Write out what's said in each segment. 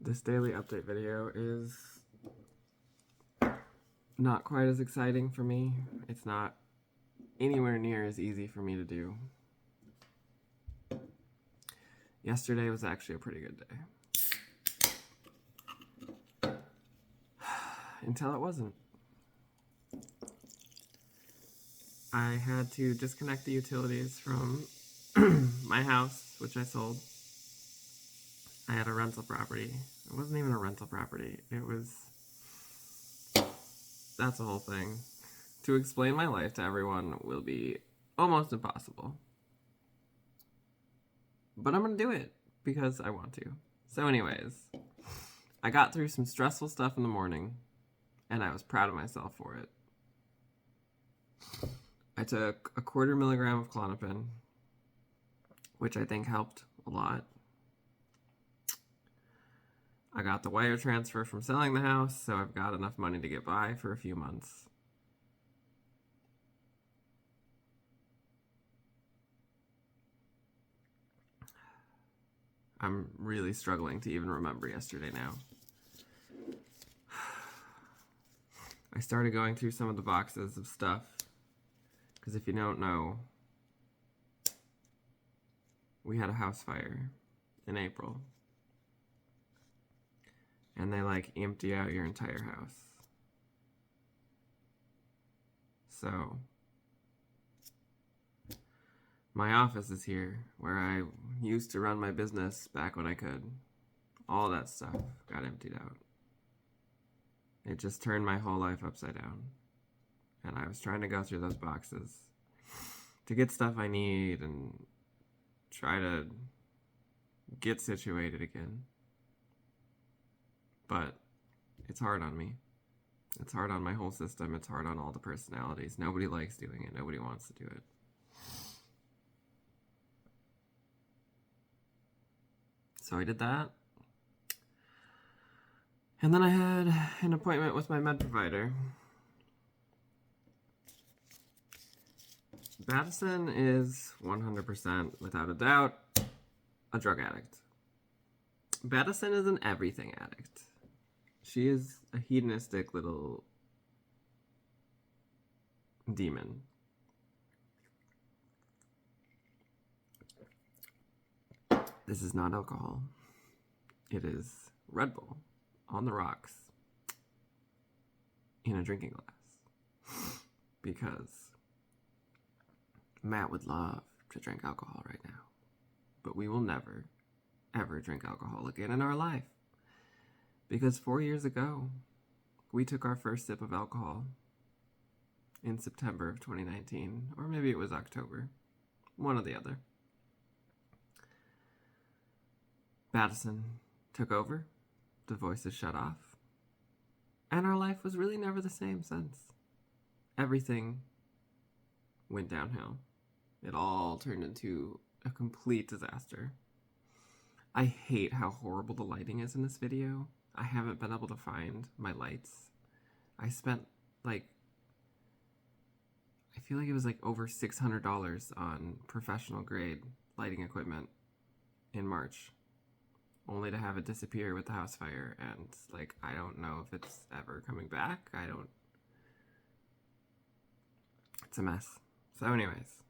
This daily update video is not quite as exciting for me. It's not anywhere near as easy for me to do. Yesterday was actually a pretty good day. Until it wasn't. I had to disconnect the utilities from my house, which I sold. I had a rental property. It wasn't even a rental property. It was... That's a whole thing. To explain my life to everyone will be almost impossible. But I'm gonna do it because I want to. So anyways, I got through some stressful stuff in the morning, and I was proud of myself for it. I took a 1/4 milligram of Klonopin, which I think helped a lot. I got the wire transfer from selling the house, so I've got enough money to get by for a few months. I'm really struggling to even remember yesterday now. I started going through some of the boxes of stuff, because if you don't know, we had a house fire in April. And they empty out your entire house. So, my office is here, where I used to run my business back when I could. All that stuff got emptied out. It just turned my whole life upside down. And I was trying to go through those boxes to get stuff I need and try to get situated again. But it's hard on me. It's hard on my whole system. It's hard on all the personalities. Nobody likes doing it. Nobody wants to do it. So I did that. And then I had an appointment with my med provider. Battison is 100%, without a doubt, a drug addict. Battison is an everything addict. She is a hedonistic little demon. This is not alcohol. It is Red Bull on the rocks in a drinking glass. Because Matt would love to drink alcohol right now. But we will never, ever drink alcohol again in our life. Because 4 years ago, we took our first sip of alcohol in September of 2019, or maybe it was October, one or the other. Battison took over, the voices shut off, and our life was really never the same since. Everything went downhill. It all turned into a complete disaster. I hate how horrible the lighting is in this video. I haven't been able to find my lights. I spent I feel like it was over $600 on professional grade lighting equipment in March, only to have it disappear with the house fire, and I don't know if it's ever coming back. It's a mess. So anyways,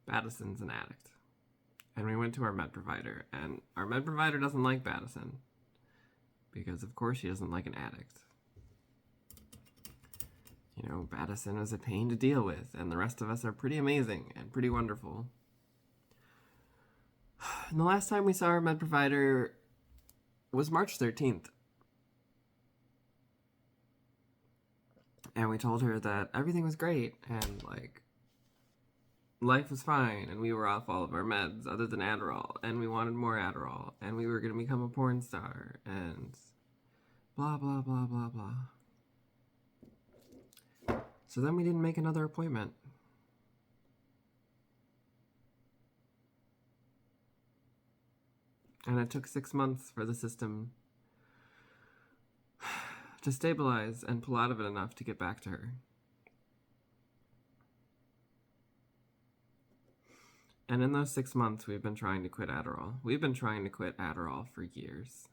Battison's an addict. And we went to our med provider, and our med provider doesn't like Battison. Because, of course, she doesn't like an addict. You know, Battison is a pain to deal with, and the rest of us are pretty amazing and pretty wonderful. And the last time we saw our med provider was March 13th. And we told her that everything was great, and, life was fine, and we were off all of our meds other than Adderall, and we wanted more Adderall, and we were going to become a porn star, and blah, blah, blah, blah, blah. So then we didn't make another appointment. And it took 6 months for the system to stabilize and pull out of it enough to get back to her. And in those 6 months, we've been trying to quit Adderall. We've been trying to quit Adderall for years.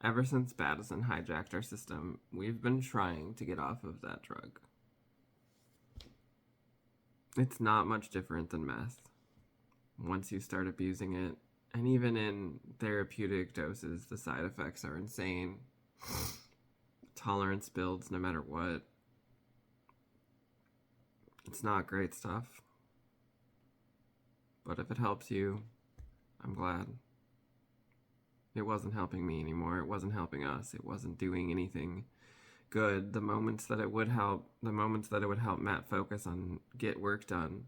Ever since Battison hijacked our system, we've been trying to get off of that drug. It's not much different than meth. Once you start abusing it, and even in therapeutic doses, the side effects are insane. Tolerance builds no matter what. It's not great stuff. But if it helps you, I'm glad. It wasn't helping me anymore. It wasn't helping us. It wasn't doing anything good. The moments that it would help Matt focus on get work done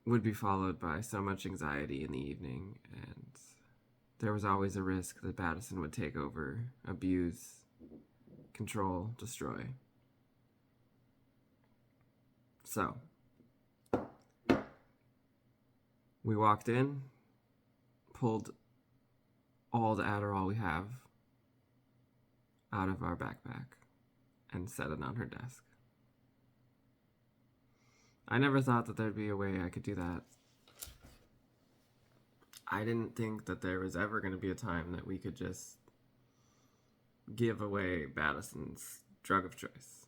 would be followed by so much anxiety in the evening, and there was always a risk that Battison would take over, abuse, control, destroy. So, we walked in, pulled all the Adderall we have out of our backpack, and set it on her desk. I never thought that there'd be a way I could do that. I didn't think that there was ever going to be a time that we could just give away Battison's drug of choice.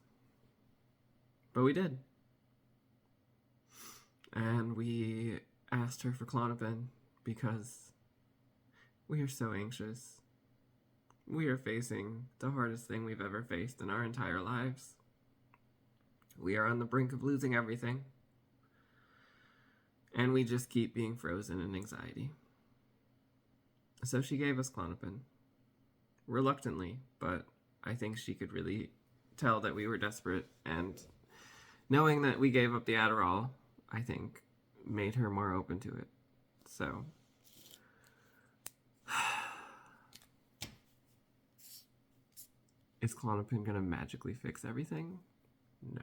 But we did. And we asked her for Klonopin because we are so anxious. We are facing the hardest thing we've ever faced in our entire lives. We are on the brink of losing everything. And we just keep being frozen in anxiety. So she gave us Klonopin. Reluctantly, but I think she could really tell that we were desperate. And knowing that we gave up the Adderall, I think, made her more open to it. So, is Klonopin gonna magically fix everything? No.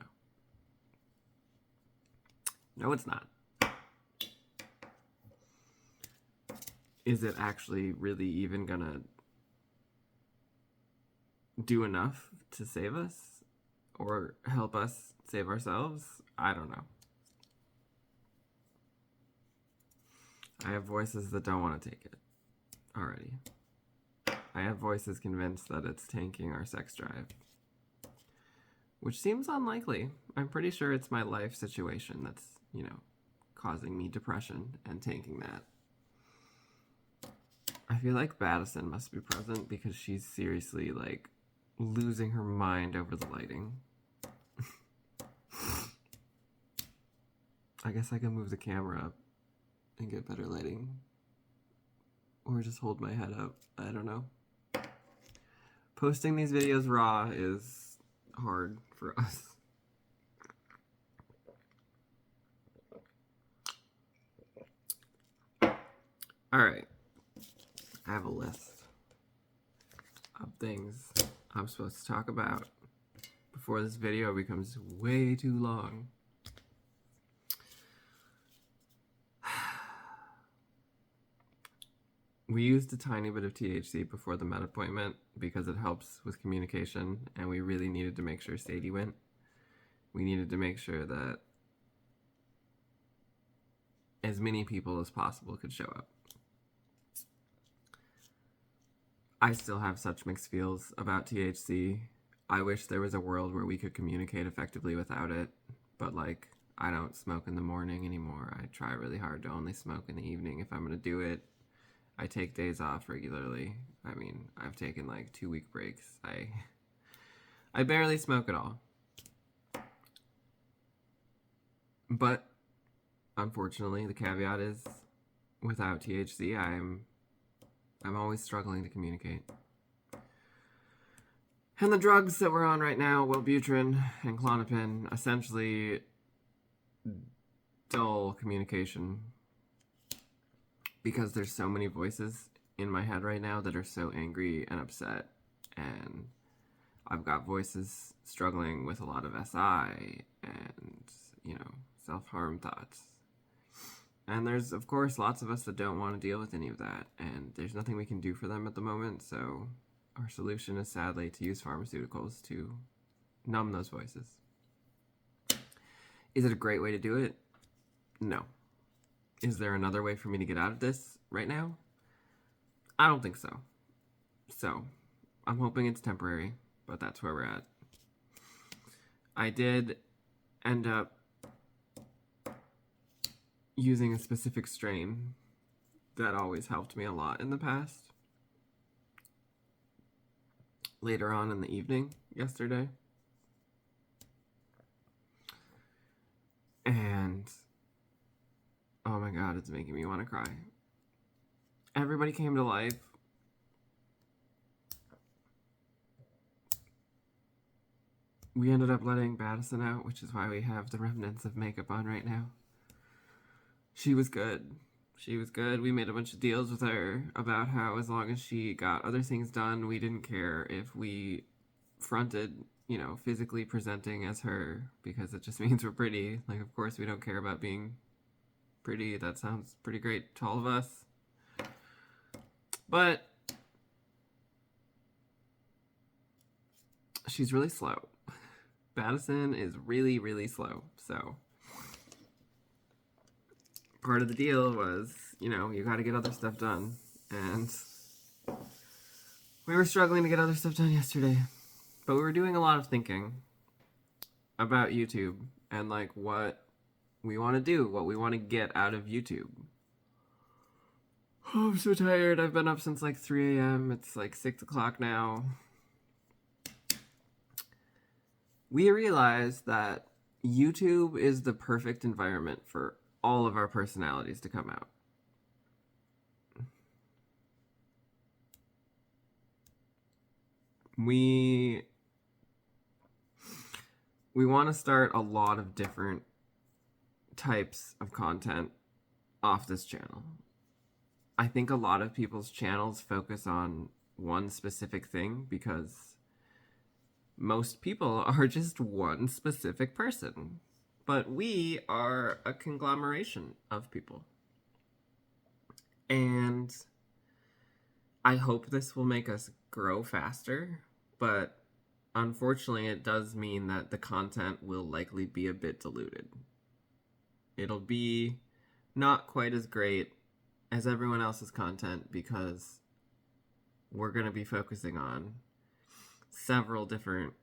No, it's not. Is it actually really even gonna do enough to save us? Or help us save ourselves? I don't know. I have voices that don't want to take it already. I have voices convinced that it's tanking our sex drive, which seems unlikely. I'm pretty sure it's my life situation that's, causing me depression and tanking that. I feel like Battison must be present because she's seriously, losing her mind over the lighting. I guess I can move the camera up and get better lighting. Or just hold my head up. I don't know. Posting these videos raw is hard for us. Alright. I have a list of things I'm supposed to talk about before this video becomes way too long. We used a tiny bit of THC before the med appointment because it helps with communication, and we really needed to make sure Sadie went. We needed to make sure that as many people as possible could show up. I still have such mixed feels about THC. I wish there was a world where we could communicate effectively without it, but I don't smoke in the morning anymore. I try really hard to only smoke in the evening if I'm going to do it. I take days off regularly. I mean, I've taken 2-week breaks. I barely smoke at all. But unfortunately, the caveat is without THC, I'm always struggling to communicate. And the drugs that we're on right now, Wellbutrin and Klonopin, essentially dull communication. Because there's so many voices in my head right now that are so angry and upset. And I've got voices struggling with a lot of SI and, self-harm thoughts. And there's, of course, lots of us that don't want to deal with any of that. And there's nothing we can do for them at the moment. So our solution is sadly to use pharmaceuticals to numb those voices. Is it a great way to do it? No. Is there another way for me to get out of this right now? I don't think so. So, I'm hoping it's temporary, but that's where we're at. I did end up using a specific strain that always helped me a lot in the past. Later on in the evening, yesterday. And oh my god, it's making me want to cry. Everybody came to life. We ended up letting Baddison out, which is why we have the remnants of makeup on right now. She was good. She was good. We made a bunch of deals with her about how as long as she got other things done, we didn't care if we fronted, you know, physically presenting as her, because it just means we're pretty. Like, of course, we don't care about being pretty. That sounds pretty great to all of us. But she's really slow. Baddison is really, really slow. So part of the deal was, you know, you got to get other stuff done. And we were struggling to get other stuff done yesterday. But we were doing a lot of thinking about YouTube and, like, what we want to do, what we want to get out of YouTube. Oh, I'm so tired. I've been up since, like, 3 a.m. It's, like, 6 o'clock now. We realized that YouTube is the perfect environment for all of our personalities to come out. We want to start a lot of different types of content off this channel. I think a lot of people's channels focus on one specific thing because most people are just one specific person. But we are a conglomeration of people. And I hope this will make us grow faster, but unfortunately it does mean that the content will likely be a bit diluted. It'll be not quite as great as everyone else's content because we're going to be focusing on several different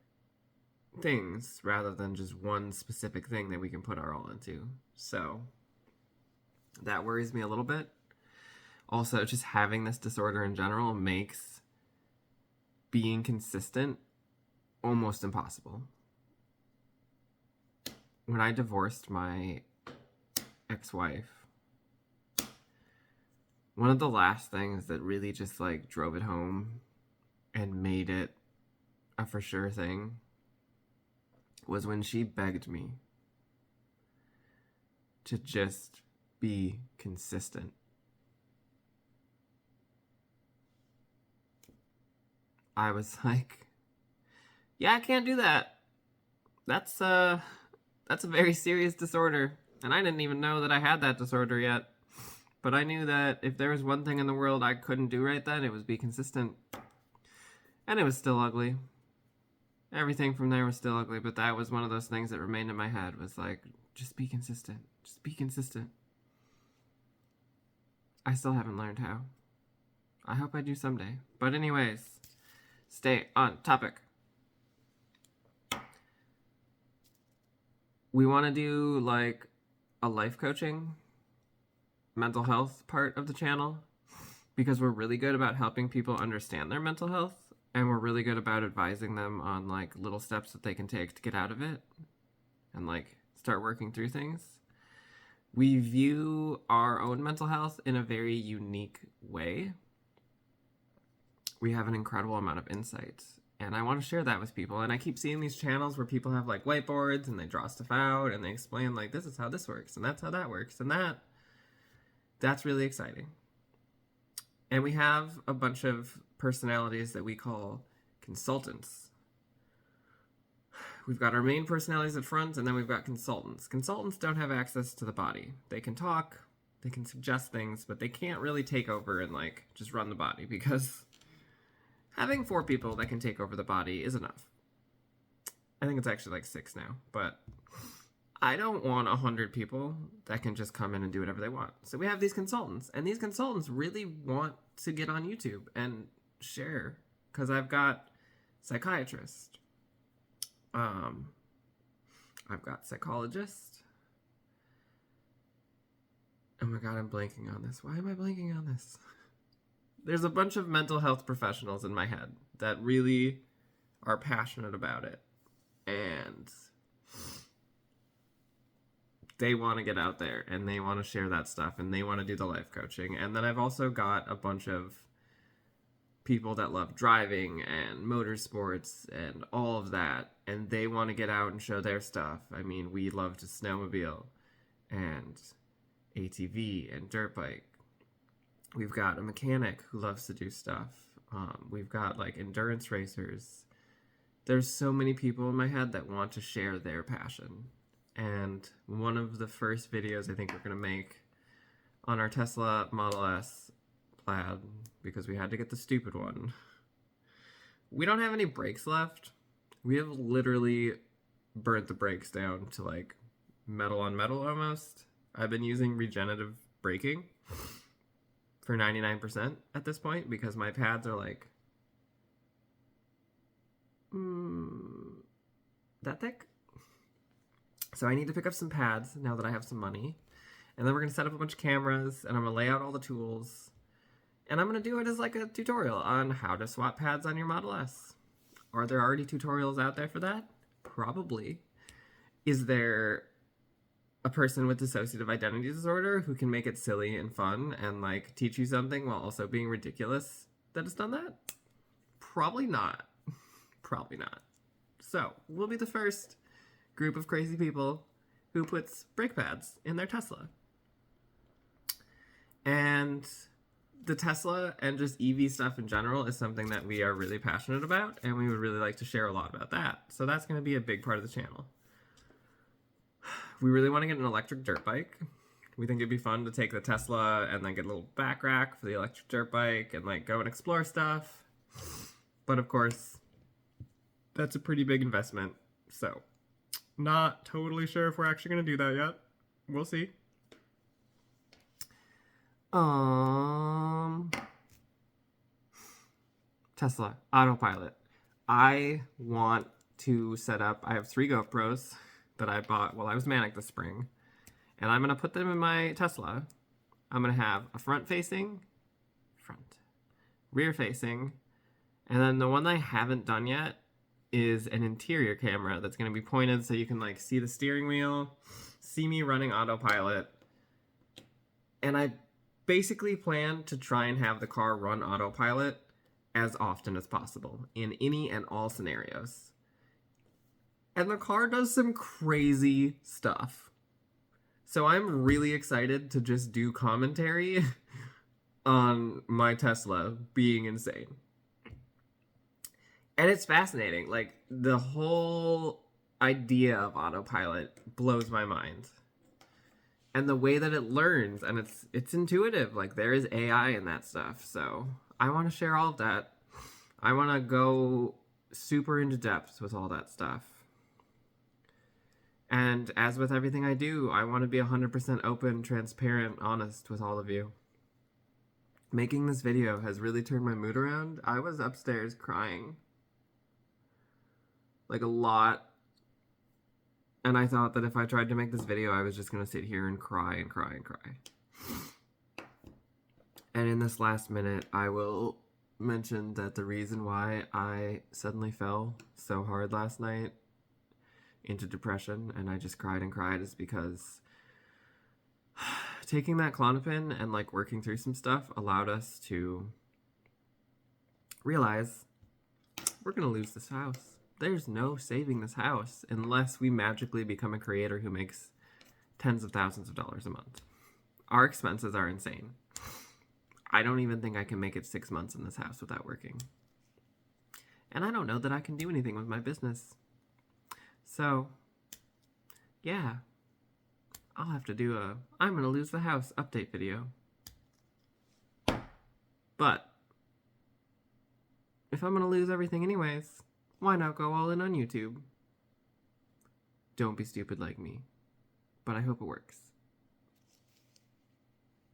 things rather than just one specific thing that we can put our all into. So that worries me a little bit. Also, just having this disorder in general makes being consistent almost impossible. When I divorced my ex-wife, one of the last things that really just, like, drove it home and made it a for sure thing was when she begged me to just be consistent. I was like, yeah, I can't do that. That's a very serious disorder. And I didn't even know that I had that disorder yet. But I knew that if there was one thing in the world I couldn't do right then, it was be consistent. And it was still ugly. Everything from there was still ugly, but that was one of those things that remained in my head, was like, just be consistent. Just be consistent. I still haven't learned how. I hope I do someday. But anyways, stay on topic. We want to do, like, a life coaching, mental health part of the channel, because we're really good about helping people understand their mental health, and we're really good about advising them on, like, little steps that they can take to get out of it and, like, start working through things. We view our own mental health in a very unique way. We have an incredible amount of insight, and I want to share that with people. And I keep seeing these channels where people have, like, whiteboards and they draw stuff out and they explain, like, this is how this works and that's how that works, and that's really exciting. And we have a bunch of personalities that we call consultants. We've got our main personalities at front, and then we've got consultants. Consultants don't have access to the body. They can talk, they can suggest things, but they can't really take over and, like, just run the body, because having 4 people that can take over the body is enough. I think it's actually like 6 now, but I don't want 100 people that can just come in and do whatever they want. So we have these consultants, and these consultants really want to get on YouTube and share. Because I've got psychiatrist, I've got psychologist. Oh my god, I'm blanking on this. Why am I blanking on this? There's a bunch of mental health professionals in my head that really are passionate about it. And they want to get out there and they want to share that stuff and they want to do the life coaching. And then I've also got a bunch of people that love driving and motorsports and all of that, and they want to get out and show their stuff. I mean, we love to snowmobile and ATV and dirt bike. We've got a mechanic who loves to do stuff. We've got like endurance racers. There's so many people in my head that want to share their passion. And one of the first videos I think we're going to make on our Tesla Model S Plaid, because we had to get the stupid one. We don't have any brakes left. We have literally burnt the brakes down to like metal on metal almost. I've been using regenerative braking for 99% at this point because my pads are like that thick. So I need to pick up some pads now that I have some money. And then we're going to set up a bunch of cameras and I'm going to lay out all the tools. And I'm going to do it as like a tutorial on how to swap pads on your Model S. Are there already tutorials out there for that? Probably. Is there a person with dissociative identity disorder who can make it silly and fun and like teach you something while also being ridiculous that has done that? Probably not. Probably not. So we'll be the first group of crazy people who puts brake pads in their Tesla. And the Tesla and just EV stuff in general is something that we are really passionate about, and we would really like to share a lot about that. So that's going to be a big part of the channel. We really want to get an electric dirt bike. We think it'd be fun to take the Tesla and then get a little back rack for the electric dirt bike and like go and explore stuff. But of course, that's a pretty big investment. So not totally sure if we're actually going to do that yet. We'll see. Tesla autopilot. I want to set up, I have 3 GoPros that I bought while I was manic this spring, and I'm going to put them in my Tesla. I'm going to have a front, rear facing, and then the one that I haven't done yet is an interior camera that's going to be pointed so you can like see the steering wheel, see me running autopilot. And I basically plan to try and have the car run autopilot as often as possible in any and all scenarios. And the car does some crazy stuff. So I'm really excited to just do commentary on my Tesla being insane. And it's fascinating. Like, the whole idea of autopilot blows my mind. And the way that it learns, and it's intuitive. Like, there is AI in that stuff. So I want to share all of that. I want to go super into depth with all that stuff. And as with everything I do, I want to be 100% open, transparent, honest with all of you. Making this video has really turned my mood around. I was upstairs crying. Like, a lot. And I thought that if I tried to make this video, I was just going to sit here and cry and cry and cry. And in this last minute, I will mention that the reason why I suddenly fell so hard last night into depression and I just cried and cried is because taking that Klonopin and like working through some stuff allowed us to realize we're going to lose this house. There's no saving this house unless we magically become a creator who makes tens of thousands of dollars a month. Our expenses are insane. I don't even think I can make it 6 months in this house without working. And I don't know that I can do anything with my business. So, yeah. I'll have to do a I'm gonna lose the house update video. But if I'm gonna lose everything anyways, why not go all in on YouTube? Don't be stupid like me. but I hope it works.